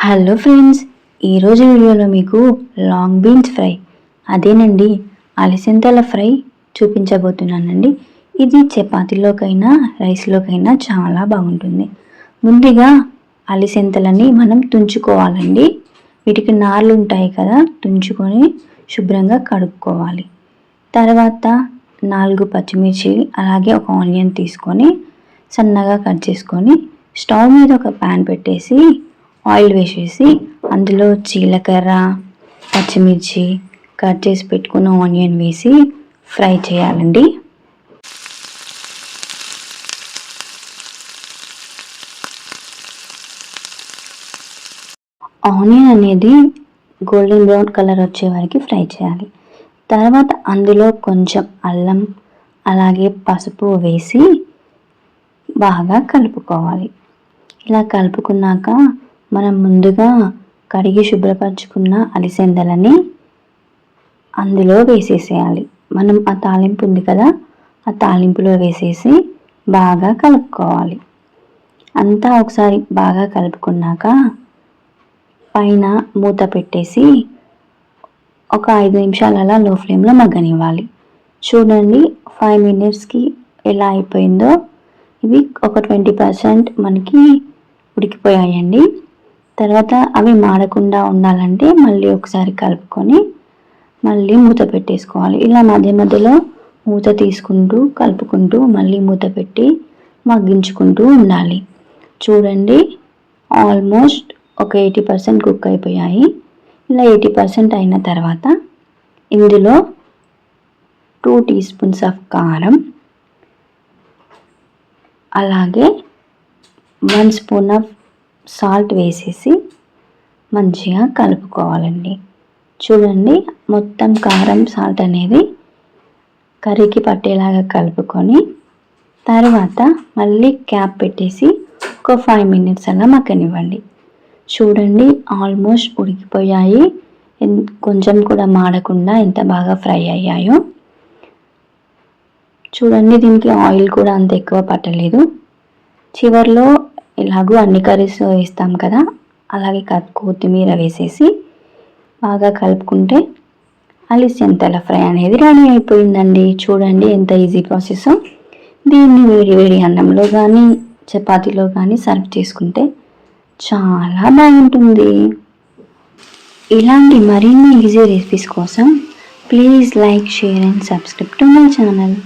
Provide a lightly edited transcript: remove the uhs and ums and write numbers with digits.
Hello friends, ఈరోజు వీడియోలో మీకు లాంగ్ బీన్స్ ఫ్రై, అదేనండి అలసందల ఫ్రై చూపించబోతున్నానండి. ఇది చపాతీలోకైనా రైస్లోకైనా చాలా బాగుంటుంది. ముందుగా అలసందలని మనం తుంచుకోవాలండి. వీటికి నార్లు ఉంటాయి కదా, తుంచుకొని శుభ్రంగా కడుక్కోవాలి. తర్వాత 4 పచ్చిమిర్చి అలాగే ఒక ఆనియన్ తీసుకొని సన్నగా కట్ చేసుకొని స్టవ్ మీద ఒక ప్యాన్ పెట్టేసి ఆయిల్ వేసేసి అందులో జీలకర్ర, పచ్చిమిర్చి, కట్ చేసి పెట్టుకున్న ఆనియన్ వేసి ఫ్రై చేయాలండి. ఆనియన్ అనేది గోల్డెన్ బ్రౌన్ కలర్ వచ్చే వరకు ఫ్రై చేయాలి. తర్వాత అందులో కొంచెం అల్లం అలాగే పసుపు వేసి బాగా కలుపుకోవాలి. ఇలా కలుపుకున్నాక మనం ముందుగా కడిగి శుభ్రపరచుకున్న అలసందలని అందులో వేసేసేయాలి. మనం ఆ తాలింపు ఉంది కదా, ఆ తాలింపులో వేసేసి బాగా కలుపుకోవాలి. అంతా ఒకసారి బాగా కలుపుకున్నాక పైన మూత పెట్టేసి ఒక 5 నిమిషాలు అలా లో ఫ్లేమ్లో మగ్గనివ్వాలి. చూడండి 5 మినిట్స్కి ఎలా అయిపోయిందో. ఇవి ఒక 20% మనకి ఉడికిపోయాయండి. తర్వాత అవి మాడకుండా ఉండాలంటే మళ్ళీ ఒకసారి కలుపుకొని మళ్ళీ మూత పెట్టేసుకోవాలి. ఇలా మధ్య మధ్యలో మూత తీసుకుంటూ కలుపుకుంటూ మళ్ళీ మూత పెట్టి మగ్గించుకుంటూ ఉండాలి. చూడండి ఆల్మోస్ట్ ఒక 80% కుక్ అయిపోయాయి. ఇలా 80% అయిన తర్వాత ఇందులో 2 టీ స్పూన్స్ ఆఫ్ కారం అలాగే 1 స్పూన్ ఆఫ్ సాల్ట్ వేసేసి మంచిగా కలుపుకోవాలండి. చూడండి మొత్తం కారం సాల్ట్ అనేది కర్రీకి పట్టేలాగా కలుపుకొని తర్వాత మళ్ళీ క్యాప్ పెట్టేసి ఒక 5 మినిట్స్ అలా మగ్గనివ్వండి. చూడండి ఆల్మోస్ట్ ఉడికిపోయాయి. కొంచెం కూడా మాడకుండా ఎంత బాగా ఫ్రై అయ్యాయో. చూడండి దీనికి ఆయిల్ కూడా అంత ఎక్కువ పట్టలేదు. చివరిలో ఇలాగూ అన్ని కర్రీస్ వేస్తాం కదా, అలాగే కొత్తిమీర వేసేసి బాగా కలుపుకుంటే అలసందల ఫ్రై అనేది రెడీ అయిపోయిందండి. చూడండి ఎంత ఈజీ ప్రాసెస్. దీన్ని వేడి వేడి అన్నంలో కానీ చపాతీలో కానీ సర్వ్ చేసుకుంటే చాలా బాగుంటుంది. ఇలాంటి మరిన్ని ఈజీ రెసిపీస్ కోసం please like, share and subscribe to my channel.